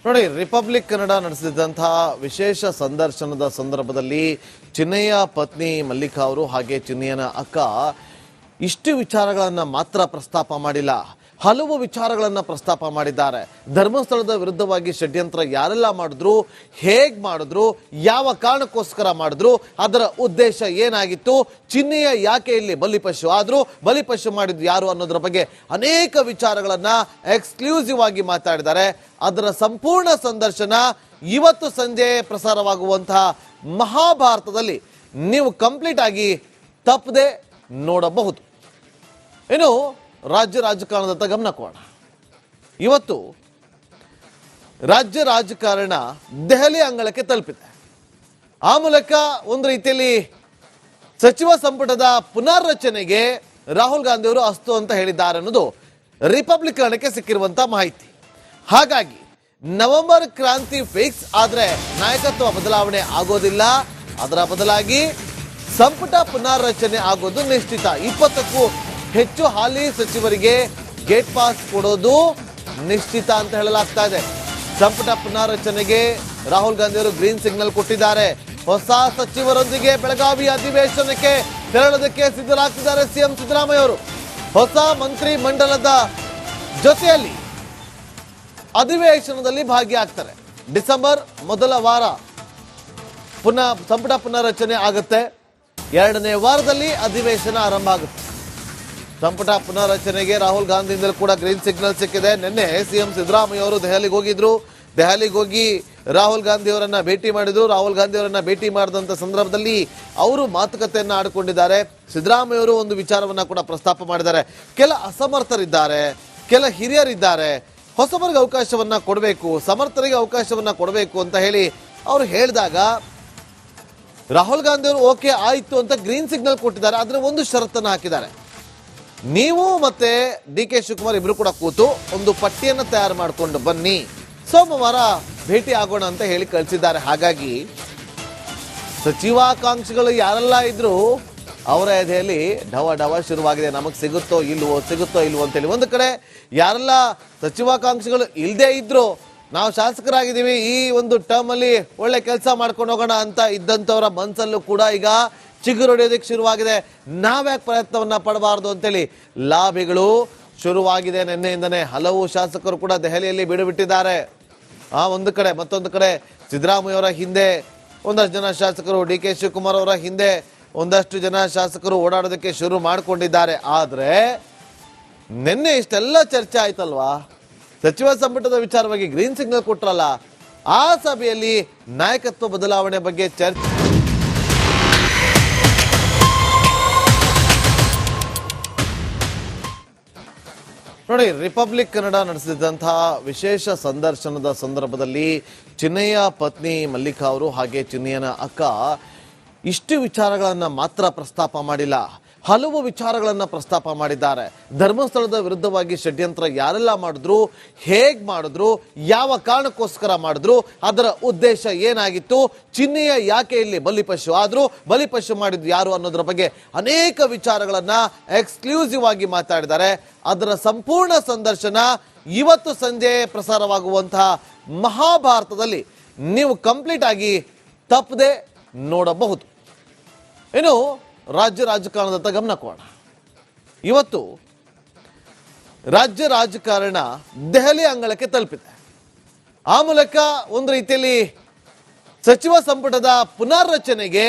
ನೋಡಿ, ರಿಪಬ್ಲಿಕ್ ಕನ್ನಡ ನಡೆಸಿದಂತಹ ವಿಶೇಷ ಸಂದರ್ಶನದ ಸಂದರ್ಭದಲ್ಲಿ ಚಿನ್ನಯ್ಯ ಪತ್ನಿ ಮಲ್ಲಿಕಾ ಅವರು ಹಾಗೆ ಚಿನ್ನಯ್ಯನ ಅಕ್ಕ ಇಷ್ಟು ವಿಚಾರಗಳನ್ನು ಮಾತ್ರ ಪ್ರಸ್ತಾಪ ಮಾಡಿಲ್ಲ, ಹಲವು ವಿಚಾರಗಳನ್ನು ಪ್ರಸ್ತಾಪ ಮಾಡಿದ್ದಾರೆ. ಧರ್ಮಸ್ಥಳದ ವಿರುದ್ಧವಾಗಿ ಷಡ್ಯಂತ್ರ ಯಾರೆಲ್ಲ ಮಾಡಿದ್ರು, ಹೇಗೆ ಮಾಡಿದ್ರು, ಯಾವ ಕಾರಣಕ್ಕೋಸ್ಕರ ಮಾಡಿದ್ರು, ಅದರ ಉದ್ದೇಶ ಏನಾಗಿತ್ತು, ಚಿನ್ನಯ್ಯ ಯಾಕೆ ಇಲ್ಲಿ ಬಲಿಪಶು ಆದ್ರು, ಬಲಿಪಶು ಮಾಡಿದ್ದು ಯಾರು ಅನ್ನೋದ್ರ ಬಗ್ಗೆ ಅನೇಕ ವಿಚಾರಗಳನ್ನು ಎಕ್ಸ್ಕ್ಲೂಸಿವ್ ಆಗಿ ಮಾತಾಡಿದ್ದಾರೆ. ಅದರ ಸಂಪೂರ್ಣ ಸಂದರ್ಶನ ಇವತ್ತು ಸಂಜೆ ಪ್ರಸಾರವಾಗುವಂತಹ ಮಹಾಭಾರತದಲ್ಲಿ ನೀವು ಕಂಪ್ಲೀಟ್ ಆಗಿ ತಪ್ಪದೆ ನೋಡಬಹುದು. ಇನ್ನು ರಾಜ್ಯ ರಾಜಕಾರಣದತ್ತ ಗಮನ ಕೊಡೋಣ. ಇವತ್ತು ರಾಜ್ಯ ರಾಜಕಾರಣ ದೆಹಲಿ ಅಂಗಳಕ್ಕೆ ತಲುಪಿದೆ. ಆ ಮೂಲಕ ಒಂದು ರೀತಿಯಲ್ಲಿ ಸಚಿವ ಸಂಪುಟದ ಪುನರ್ರಚನೆಗೆ ರಾಹುಲ್ ಗಾಂಧಿ ಅವರು ಅಸ್ತು ಅಂತ ಹೇಳಿದ್ದಾರೆ ಅನ್ನೋದು ರಿಪಬ್ಲಿಕ್ ಕನ್ನಡಕ್ಕೆ ಸಿಕ್ಕಿರುವಂತಹ ಮಾಹಿತಿ. ಹಾಗಾಗಿ ನವೆಂಬರ್ ಕ್ರಾಂತಿ ಫಿಕ್ಸ್ ಆದ್ರೆ ನಾಯಕತ್ವ ಬದಲಾವಣೆ ಆಗೋದಿಲ್ಲ, ಅದರ ಬದಲಾಗಿ ಸಂಪುಟ ಪುನರ್ರಚನೆ ಆಗೋದು ನಿಶ್ಚಿತ. 20ಕ್ಕೂ ಹೆಚ್ಚು ಹಾಲಿ ಸಚಿವರಿಗೆ ಗೇಟ್ ಪಾಸ್ ಕೊಡೋದು ನಿಶ್ಚಿತ ಅಂತ ಹೇಳಲಾಗ್ತಾ ಇದೆ. ಸಂಪುಟ ಪುನರ್ರಚನೆಗೆ ರಾಹುಲ್ ಗಾಂಧಿ ಅವರು ಗ್ರೀನ್ ಸಿಗ್ನಲ್ ಕೊಟ್ಟಿದ್ದಾರೆ. ಹೊಸ ಸಚಿವರೊಂದಿಗೆ ಬೆಳಗಾವಿ ಅಧಿವೇಶನಕ್ಕೆ ತೆರಳೋದಕ್ಕೆ ಸಿದ್ಧರಾಗ್ತಿದ್ದಾರೆ ಸಿಎಂ ಸಿದ್ದರಾಮಯ್ಯ ಅವರು. ಹೊಸ ಮಂತ್ರಿ ಮಂಡಲದ ಜೊತೆಯಲ್ಲಿ ಅಧಿವೇಶನದಲ್ಲಿ ಭಾಗಿಯಾಗ್ತಾರೆ. ಡಿಸೆಂಬರ್ ಮೊದಲ ವಾರ ಸಂಪುಟ ಪುನರ್ರಚನೆ ಆಗುತ್ತೆ. 2ನೇ ವಾರದಲ್ಲಿ ಅಧಿವೇಶನ ಆರಂಭ ಆಗುತ್ತೆ. ಸಂಪುಟ ಪುನರ್ರಚನೆಗೆ ರಾಹುಲ್ ಗಾಂಧಿಯಿಂದಲೂ ಕೂಡ ಗ್ರೀನ್ ಸಿಗ್ನಲ್ ಸಿಕ್ಕಿದೆ. ನಿನ್ನೆ ಸಿಎಂ ಸಿದ್ದರಾಮಯ್ಯ ಅವರು ದೆಹಲಿಗೆ ಹೋಗಿದ್ರು. ದೆಹಲಿಗೆ ಹೋಗಿ ರಾಹುಲ್ ಗಾಂಧಿ ಅವರನ್ನ ಭೇಟಿ ಮಾಡಿದ್ರು. ರಾಹುಲ್ ಗಾಂಧಿ ಅವರನ್ನ ಭೇಟಿ ಮಾಡಿದಂತ ಸಂದರ್ಭದಲ್ಲಿ ಅವರು ಮಾತುಕತೆಯನ್ನ ಆಡಿಕೊಂಡಿದ್ದಾರೆ. ಸಿದ್ದರಾಮಯ್ಯ ಅವರು ಒಂದು ವಿಚಾರವನ್ನ ಕೂಡ ಪ್ರಸ್ತಾಪ ಮಾಡಿದ್ದಾರೆ. ಕೆಲ ಅಸಮರ್ಥರಿದ್ದಾರೆ, ಕೆಲ ಹಿರಿಯರಿದ್ದಾರೆ, ಹೊಸಬರಿಗೆ ಅವಕಾಶವನ್ನ ಕೊಡಬೇಕು, ಸಮರ್ಥರಿಗೆ ಅವಕಾಶವನ್ನ ಕೊಡಬೇಕು ಅಂತ ಹೇಳಿ ಅವರು ಹೇಳಿದಾಗ ರಾಹುಲ್ ಗಾಂಧಿ ಅವರು ಓಕೆ ಆಯ್ತು ಅಂತ ಗ್ರೀನ್ ಸಿಗ್ನಲ್ ಕೊಟ್ಟಿದ್ದಾರೆ. ಆದ್ರೆ ಒಂದು ಷರತ್ತನ್ನು ಹಾಕಿದ್ದಾರೆ. ನೀವು ಮತ್ತೆ ಡಿ.ಕೆ. ಶಿವಕುಮಾರ್ ಇಬ್ರು ಕೂಡ ಕೂತು ಒಂದು ಪಟ್ಟಿಯನ್ನು ತಯಾರು ಮಾಡಿಕೊಂಡು ಬನ್ನಿ, ಸೋಮವಾರ ಭೇಟಿ ಆಗೋಣ ಅಂತ ಹೇಳಿ ಕಳಿಸಿದ್ದಾರೆ. ಹಾಗಾಗಿ ಸಚಿವಾಕಾಂಕ್ಷಿಗಳು ಯಾರೆಲ್ಲ ಇದ್ರು ಅವರ ಎದೆಯಲ್ಲಿ ಢವ ಢವ ಶುರುವಾಗಿದೆ. ನಮಗೆ ಸಿಗುತ್ತೋ ಇಲ್ವೋ ಅಂತೇಳಿ. ಒಂದು ಕಡೆ ಯಾರೆಲ್ಲ ಸಚಿವಾಕಾಂಕ್ಷಿಗಳು ಇಲ್ಲದೆ ಇದ್ರು, ನಾವು ಶಾಸಕರಾಗಿದ್ದೀವಿ, ಈ ಒಂದು ಟರ್ಮ್ ಅಲ್ಲಿ ಒಳ್ಳೆ ಕೆಲಸ ಮಾಡ್ಕೊಂಡು ಹೋಗೋಣ ಅಂತ ಇದ್ದಂಥವರ ಮನಸ್ಸಲ್ಲೂ ಕೂಡ ಈಗ ಚಿಗುರೊಡೆಯೋದಕ್ಕೆ ಶುರುವಾಗಿದೆ. ನಾವ್ಯಾಕೆ ಪ್ರಯತ್ನವನ್ನ ಪಡಬಾರ್ದು ಅಂತೇಳಿ ಲಾಭಿಗಳು ಶುರುವಾಗಿದೆ. ನಿನ್ನೆಯಿಂದನೇ ಹಲವು ಶಾಸಕರು ಕೂಡ ದೆಹಲಿಯಲ್ಲಿ ಬಿಡುಬಿಟ್ಟಿದ್ದಾರೆ. ಒಂದು ಕಡೆ, ಮತ್ತೊಂದು ಕಡೆ ಸಿದ್ದರಾಮಯ್ಯ ಅವರ ಹಿಂದೆ ಒಂದಷ್ಟು ಜನ ಶಾಸಕರು, ಡಿ.ಕೆ. ಶಿವಕುಮಾರ್ ಅವರ ಹಿಂದೆ ಒಂದಷ್ಟು ಜನ ಶಾಸಕರು ಓಡಾಡೋದಕ್ಕೆ ಶುರು ಮಾಡಿಕೊಂಡಿದ್ದಾರೆ. ಆದ್ರೆ ನಿನ್ನೆ ಇಷ್ಟೆಲ್ಲ ಚರ್ಚೆ ಆಯ್ತಲ್ವಾ, ಸಚಿವ ಸಂಪುಟದ ವಿಚಾರವಾಗಿ ಗ್ರೀನ್ ಸಿಗ್ನಲ್ ಕೊಟ್ರಲ್ಲ, ಆ ಸಭೆಯಲ್ಲಿ ನಾಯಕತ್ವ ಬದಲಾವಣೆ ಬಗ್ಗೆ ಚರ್ಚೆ. ನೋಡಿ, ರಿಪಬ್ಲಿಕ್ ಕನ್ನಡ ನಡೆಸಿದಂತಹ ವಿಶೇಷ ಸಂದರ್ಶನದ ಸಂದರ್ಭದಲ್ಲಿ ಚಿನ್ನಯ್ಯ ಪತ್ನಿ ಮಲ್ಲಿಕಾ ಅವರು ಹಾಗೆ ಚಿನ್ನಯ್ಯನ ಅಕ್ಕ ಇಷ್ಟು ವಿಚಾರಗಳನ್ನ ಮಾತ್ರ ಪ್ರಸ್ತಾಪ ಮಾಡಿಲ್ಲ, ಹಲವು ವಿಚಾರಗಳನ್ನ ಪ್ರಸ್ತಾಪ ಮಾಡಿದ್ದಾರೆ. ಧರ್ಮಸ್ಥಳದ ವಿರುದ್ಧವಾಗಿ ಷಡ್ಯಂತ್ರ ಯಾರೆಲ್ಲ ಮಾಡಿದ್ರು, ಹೇಗೆ ಮಾಡಿದ್ರು, ಯಾವ ಕಾರಣಕ್ಕೋಸ್ಕರ ಮಾಡಿದ್ರು, ಅದರ ಉದ್ದೇಶ ಏನಾಗಿತ್ತು, ಚಿನ್ನಯ್ಯ ಯಾಕೆ ಇಲ್ಲಿ ಬಲಿಪಶು ಆದ್ರು, ಬಲಿಪಶು ಮಾಡಿದ್ದು ಯಾರು ಅನ್ನೋದ್ರ ಬಗ್ಗೆ ಅನೇಕ ವಿಚಾರಗಳನ್ನ ಎಕ್ಸ್ಕ್ಲೂಸಿವ್ ಆಗಿ ಮಾತಾಡಿದ್ದಾರೆ. ಅದರ ಸಂಪೂರ್ಣ ಸಂದರ್ಶನ ಇವತ್ತು ಸಂಜೆ ಪ್ರಸಾರವಾಗುವಂತಹ ಮಹಾಭಾರತದಲ್ಲಿ ನೀವು ಕಂಪ್ಲೀಟ್ ಆಗಿ ತಪ್ಪದೆ ನೋಡಬಹುದು. ಇನ್ನು ರಾಜ್ಯ ರಾಜಕಾರಣದತ್ತ ಗಮನ ಕೊಡೋಣ. ಇವತ್ತು ರಾಜ್ಯ ರಾಜಕಾರಣ ದೆಹಲಿ ಅಂಗಳಕ್ಕೆ ತಲುಪಿದೆ. ಆ ಮೂಲಕ ಒಂದು ರೀತಿಯಲ್ಲಿ ಸಚಿವ ಸಂಪುಟದ ಪುನರ್ರಚನೆಗೆ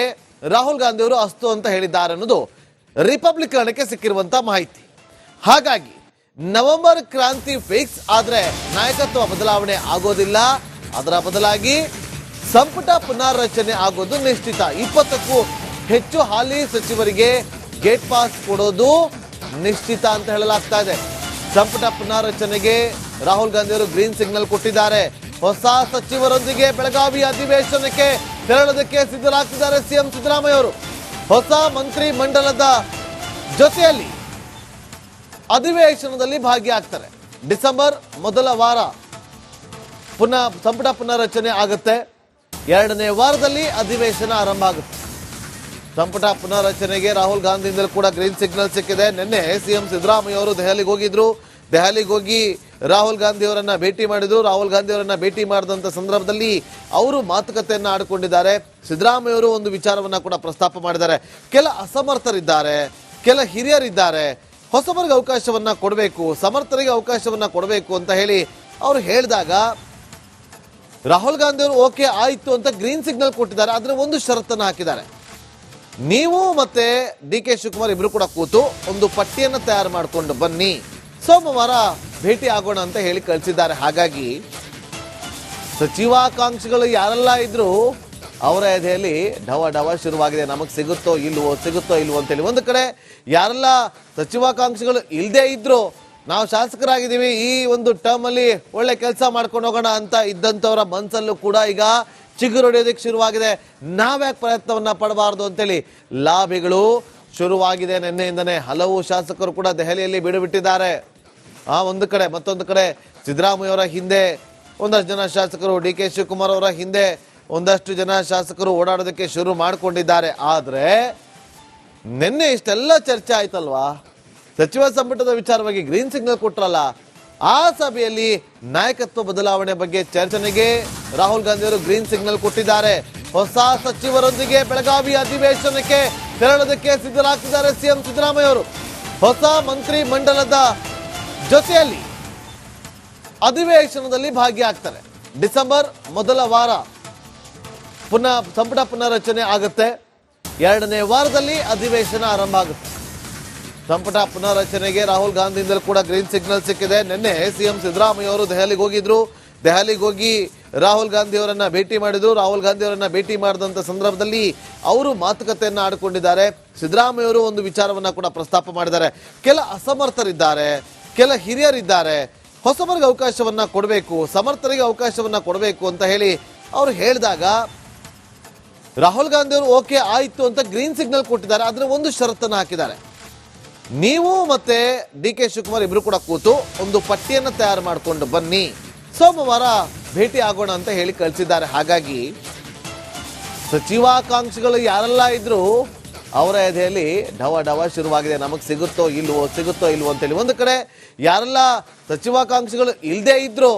ರಾಹುಲ್ ಗಾಂಧಿ ಅವರು ಅಸ್ತು ಅಂತ ಹೇಳಿದ್ದಾರೆ ಅನ್ನೋದು ರಿಪಬ್ಲಿಕ್ ಕನ್ನಡಕ್ಕೆ ಸಿಕ್ಕಿರುವಂತಹ ಮಾಹಿತಿ. ಹಾಗಾಗಿ ನವೆಂಬರ್ ಕ್ರಾಂತಿ ಫಿಕ್ಸ್ ಆದ್ರೆ ನಾಯಕತ್ವ ಬದಲಾವಣೆ ಆಗೋದಿಲ್ಲ, ಅದರ ಬದಲಾಗಿ ಸಂಪುಟ ಪುನರ್ರಚನೆ ಆಗೋದು ನಿಶ್ಚಿತ. 20ಕ್ಕೂ ಹೆಚ್ಚು ಹಾಲಿ ಸಚಿವರಿಗೆ ಗೇಟ್ ಪಾಸ್ ಕೊಡೋದು ನಿಶ್ಚಿತ ಅಂತ ಹೇಳಲಾಗ್ತಾ ಇದೆ. ಸಂಪುಟ ಪುನರ್ರಚನೆಗೆ ರಾಹುಲ್ ಗಾಂಧಿ ಅವರು ಗ್ರೀನ್ ಸಿಗ್ನಲ್ ಕೊಟ್ಟಿದ್ದಾರೆ. ಹೊಸ ಸಚಿವರೊಂದಿಗೆ ಬೆಳಗಾವಿ ಅಧಿವೇಶನಕ್ಕೆ ತೆರಳೋದಕ್ಕೆ ಸಿದ್ಧರಾಗ್ತಿದ್ದಾರೆ ಸಿಎಂ ಸಿದ್ದರಾಮಯ್ಯ ಅವರು. ಹೊಸ ಮಂತ್ರಿ ಮಂಡಲದ ಜೊತೆಯಲ್ಲಿ ಅಧಿವೇಶನದಲ್ಲಿ ಭಾಗಿಯಾಗ್ತಾರೆ. ಡಿಸೆಂಬರ್ ಮೊದಲ ವಾರ ಸಂಪುಟ ಪುನರ್ರಚನೆ ಆಗುತ್ತೆ. 2ನೇ ವಾರದಲ್ಲಿ ಅಧಿವೇಶನ ಆರಂಭ ಆಗುತ್ತೆ. ಸಂಪುಟ ಪುನರ್ರಚನೆಗೆ ರಾಹುಲ್ ಗಾಂಧಿಯಿಂದಲೂ ಕೂಡ ಗ್ರೀನ್ ಸಿಗ್ನಲ್ ಸಿಕ್ಕಿದೆ. ನಿನ್ನೆ ಸಿಎಂ ಸಿದ್ದರಾಮಯ್ಯ ಅವರು ದೆಹಲಿಗೆ ಹೋಗಿದ್ರು. ದೆಹಲಿಗೆ ಹೋಗಿ ರಾಹುಲ್ ಗಾಂಧಿ ಅವರನ್ನ ಭೇಟಿ ಮಾಡಿದ್ರು. ರಾಹುಲ್ ಗಾಂಧಿ ಅವರನ್ನ ಭೇಟಿ ಮಾಡಿದಂತ ಸಂದರ್ಭದಲ್ಲಿ ಅವರು ಮಾತುಕತೆಯನ್ನ ಆಡಿಕೊಂಡಿದ್ದಾರೆ. ಸಿದ್ದರಾಮಯ್ಯ ಅವರು ಒಂದು ವಿಚಾರವನ್ನ ಕೂಡ ಪ್ರಸ್ತಾಪ ಮಾಡಿದ್ದಾರೆ. ಕೆಲ ಅಸಮರ್ಥರಿದ್ದಾರೆ, ಕೆಲ ಹಿರಿಯರಿದ್ದಾರೆ, ಹೊಸಬರಿಗೆ ಅವಕಾಶವನ್ನ ಕೊಡಬೇಕು, ಸಮರ್ಥರಿಗೆ ಅವಕಾಶವನ್ನ ಕೊಡಬೇಕು ಅಂತ ಹೇಳಿ ಅವರು ಹೇಳಿದಾಗ ರಾಹುಲ್ ಗಾಂಧಿ ಅವರು ಓಕೆ ಆಯ್ತು ಅಂತ ಗ್ರೀನ್ ಸಿಗ್ನಲ್ ಕೊಟ್ಟಿದ್ದಾರೆ. ಆದ್ರೆ ಒಂದು ಷರತ್ತನ್ನು ಹಾಕಿದ್ದಾರೆ. ನೀವು ಮತ್ತೆ ಡಿ ಕೆ ಶಿವಕುಮಾರ್ ಇಬ್ರು ಕೂಡ ಕೂತು ಒಂದು ಪಟ್ಟಿಯನ್ನು ತಯಾರು ಮಾಡಿಕೊಂಡು ಬನ್ನಿ, ಸೋಮವಾರ ಭೇಟಿ ಆಗೋಣ ಅಂತ ಹೇಳಿ ಕಳಿಸಿದ್ದಾರೆ. ಹಾಗಾಗಿ ಸಚಿವಾಕಾಂಕ್ಷಿಗಳು ಯಾರೆಲ್ಲ ಇದ್ರು ಅವರ ಎದೆಯಲ್ಲಿ ಢವ ಢವ ಶುರುವಾಗಿದೆ. ನಮಗೆ ಸಿಗುತ್ತೋ ಇಲ್ವೋ ಅಂತೇಳಿ. ಒಂದು ಕಡೆ ಯಾರೆಲ್ಲ ಸಚಿವಾಕಾಂಕ್ಷಿಗಳು ಇಲ್ಲದೆ ಇದ್ರು, ನಾವು ಶಾಸಕರಾಗಿದ್ದೀವಿ, ಈ ಒಂದು ಟರ್ಮ್ ಅಲ್ಲಿ ಒಳ್ಳೆ ಕೆಲಸ ಮಾಡ್ಕೊಂಡು ಹೋಗೋಣ ಅಂತ ಇದ್ದಂಥವರ ಮನಸ್ಸಲ್ಲೂ ಕೂಡ ಈಗ ಚಿಗುರೊಡೆಯೋದಕ್ಕೆ ಶುರುವಾಗಿದೆ. ನಾವ್ಯಾಕೆ ಪ್ರಯತ್ನವನ್ನ ಪಡಬಾರ್ದು ಅಂತೇಳಿ ಲಾಭಿಗಳು ಶುರುವಾಗಿದೆ. ನಿನ್ನೆಯಿಂದನೇ ಹಲವು ಶಾಸಕರು ಕೂಡ ದೆಹಲಿಯಲ್ಲಿ ಬಿಡುಬಿಟ್ಟಿದ್ದಾರೆ. ಒಂದು ಕಡೆ ಮತ್ತೊಂದು ಕಡೆ ಸಿದ್ದರಾಮಯ್ಯ ಅವರ ಹಿಂದೆ ಒಂದಷ್ಟು ಜನ ಶಾಸಕರು, ಡಿ ಕೆ ಶಿವಕುಮಾರ್ ಅವರ ಹಿಂದೆ ಒಂದಷ್ಟು ಜನ ಶಾಸಕರು ಓಡಾಡೋದಕ್ಕೆ ಶುರು ಮಾಡಿಕೊಂಡಿದ್ದಾರೆ. ಆದ್ರೆ ನಿನ್ನೆ ಇಷ್ಟೆಲ್ಲ ಚರ್ಚೆ ಆಯ್ತಲ್ವಾ, ಸಚಿವ ಸಂಪುಟದ ವಿಚಾರವಾಗಿ ಗ್ರೀನ್ ಸಿಗ್ನಲ್ ಕೊಟ್ರಲ್ಲ, ಆ ಸಭೆಯಲ್ಲಿ ನಾಯಕತ್ವ ಬದಲಾವಣೆ ಬಗ್ಗೆ ಚರ್ಚೆಗೆ ರಾಹುಲ್ ಗಾಂಧಿ ಅವರು ಗ್ರೀನ್ ಸಿಗ್ನಲ್ ಕೊಟ್ಟಿದ್ದಾರೆ. ಹೊಸ ಸಚಿವರೊಂದಿಗೆ ಬೆಳಗಾವಿ ಅಧಿವೇಶನಕ್ಕೆ ತೆರಳೋದಕ್ಕೆ ಸಿದ್ಧರಾಗ್ತಿದ್ದಾರೆ ಸಿಎಂ ಸಿದ್ದರಾಮಯ್ಯ ಅವರು. ಹೊಸ ಮಂತ್ರಿ ಮಂಡಲದ ಜೊತೆಯಲ್ಲಿ ಅಧಿವೇಶನದಲ್ಲಿ ಭಾಗಿಯಾಗ್ತಾರೆ. ಡಿಸೆಂಬರ್ ಮೊದಲ ವಾರ ಸಂಪುಟ ಪುನರ್ರಚನೆ ಆಗುತ್ತೆ. 2ನೇ ವಾರದಲ್ಲಿ ಅಧಿವೇಶನ ಆರಂಭ ಆಗುತ್ತೆ. ಸಂಪುಟ ಪುನರ್ರಚನೆಗೆ ರಾಹುಲ್ ಗಾಂಧಿಯಿಂದಲೂ ಕೂಡ ಗ್ರೀನ್ ಸಿಗ್ನಲ್ ಸಿಕ್ಕಿದೆ. ನಿನ್ನೆ ಸಿಎಂ ಸಿದ್ದರಾಮಯ್ಯ ಅವರು ದೆಹಲಿಗೆ ಹೋಗಿದ್ರು. ದೆಹಲಿಗೆ ಹೋಗಿ ರಾಹುಲ್ ಗಾಂಧಿ ಅವರನ್ನ ಭೇಟಿ ಮಾಡಿದ್ರು. ರಾಹುಲ್ ಗಾಂಧಿ ಅವರನ್ನ ಭೇಟಿ ಮಾಡಿದಂತ ಸಂದರ್ಭದಲ್ಲಿ ಅವರು ಮಾತುಕತೆಯನ್ನ ಆಡಿಕೊಂಡಿದ್ದಾರೆ. ಸಿದ್ದರಾಮಯ್ಯ ಅವರು ಒಂದು ವಿಚಾರವನ್ನ ಕೂಡ ಪ್ರಸ್ತಾಪ ಮಾಡಿದ್ದಾರೆ. ಕೆಲ ಅಸಮರ್ಥರಿದ್ದಾರೆ, ಕೆಲ ಹಿರಿಯರಿದ್ದಾರೆ, ಹೊಸಬರಿಗೆ ಅವಕಾಶವನ್ನ ಕೊಡಬೇಕು, ಸಮರ್ಥರಿಗೆ ಅವಕಾಶವನ್ನ ಕೊಡಬೇಕು ಅಂತ ಹೇಳಿ ಅವರು ಹೇಳಿದಾಗ ರಾಹುಲ್ ಗಾಂಧಿ ಅವರು ಓಕೆ ಆಯ್ತು ಅಂತ ಗ್ರೀನ್ ಸಿಗ್ನಲ್ ಕೊಟ್ಟಿದ್ದಾರೆ. ಆದ್ರೆ ಒಂದು ಷರತ್ತನ್ನು ಹಾಕಿದ್ದಾರೆ. ನೀವು ಮತ್ತೆ ಡಿ ಕೆ ಶಿವಕುಮಾರ್ ಇಬ್ರು ಕೂಡ ಕೂತು ಒಂದು ಪಟ್ಟಿಯನ್ನು ತಯಾರು ಮಾಡಿಕೊಂಡು ಬನ್ನಿ, ಸೋಮವಾರ ಭೇಟಿ ಆಗೋಣ ಅಂತ ಹೇಳಿ ಕಳಿಸಿದ್ದಾರೆ. ಹಾಗಾಗಿ ಸಚಿವಾಕಾಂಕ್ಷಿಗಳು ಯಾರೆಲ್ಲ ಇದ್ರು ಅವರ ಎದೆಯಲ್ಲಿ ಢವ ಢವ ಶುರುವಾಗಿದೆ. ನಮಗೆ ಸಿಗುತ್ತೋ ಇಲ್ವೋ ಅಂತೇಳಿ. ಒಂದು ಕಡೆ ಯಾರೆಲ್ಲ ಸಚಿವಾಕಾಂಕ್ಷಿಗಳು ಇಲ್ಲದೆ ಇದ್ರು,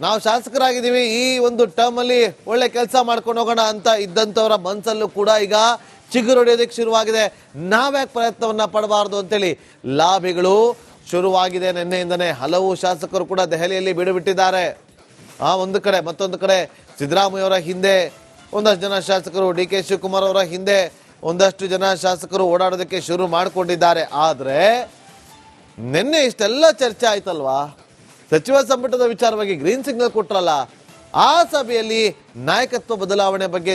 ನಾವು ಶಾಸಕರಾಗಿದ್ದೀವಿ, ಈ ಒಂದು ಟರ್ಮ್ ಅಲ್ಲಿ ಒಳ್ಳೆ ಕೆಲಸ ಮಾಡ್ಕೊಂಡು ಹೋಗೋಣ ಅಂತ ಇದ್ದಂಥವರ ಮನಸ್ಸಲ್ಲೂ ಕೂಡ ಈಗ ಚಿಗುರೊಡೆಯೋದಕ್ಕೆ ಶುರುವಾಗಿದೆ. ನಾವ್ಯಾಕೆ ಪ್ರಯತ್ನವನ್ನ ಪಡಬಾರ್ದು ಅಂತೇಳಿ ಲಾಭಿಗಳು ಶುರುವಾಗಿದೆ. ನಿನ್ನೆಯಿಂದನೇ ಹಲವು ಶಾಸಕರು ಕೂಡ ದೆಹಲಿಯಲ್ಲಿ ಬಿಡುಬಿಟ್ಟಿದ್ದಾರೆ. ಒಂದು ಕಡೆ ಮತ್ತೊಂದು ಕಡೆ ಸಿದ್ದರಾಮಯ್ಯ ಅವರ ಹಿಂದೆ ಒಂದಷ್ಟು ಜನ ಶಾಸಕರು, ಡಿ ಕೆ ಶಿವಕುಮಾರ್ ಅವರ ಹಿಂದೆ ಒಂದಷ್ಟು ಜನ ಶಾಸಕರು ಓಡಾಡೋದಕ್ಕೆ ಶುರು ಮಾಡಿಕೊಂಡಿದ್ದಾರೆ. ಆದ್ರೆ ನಿನ್ನೆ ಇಷ್ಟೆಲ್ಲ ಚರ್ಚೆ ಆಯ್ತಲ್ವಾ, ಸಚಿವ ಸಂಪುಟದ ವಿಚಾರವಾಗಿ ಗ್ರೀನ್ ಸಿಗ್ನಲ್ ಕೊಟ್ರಲ್ಲ, ಆ ಸಭೆಯಲ್ಲಿ ನಾಯಕತ್ವ ಬದಲಾವಣೆ ಬಗ್ಗೆ